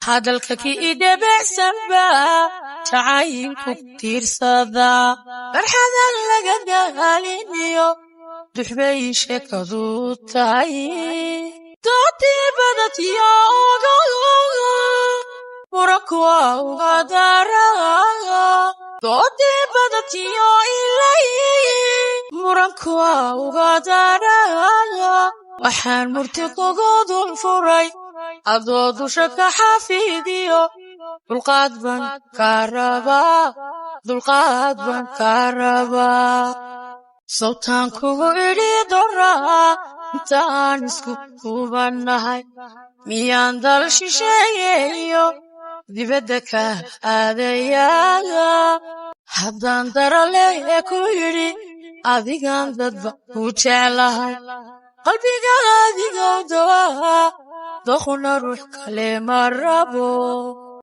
hadalka ki idebecsan baa jacaylku tiirsada farxadan laga daaliniyo duxbay sheekadu tahay doodii badatiyo ogogo muranku waa uga daraa doodii badatiyo ilay muranku waa uga daraa waxaan murti kugu dul furay adoo dusha ka xafidiyo dulqaad baan ka rabaa sawtaan kugu idhi doraa intaan isku duubanahay miyaan dal shisheeyeyo dibadda ka aadayaa haddaan darale ku yidhi adigaan dadba ku jeclahay qalbiga adigow dawaa doqona ruux kale ma rabo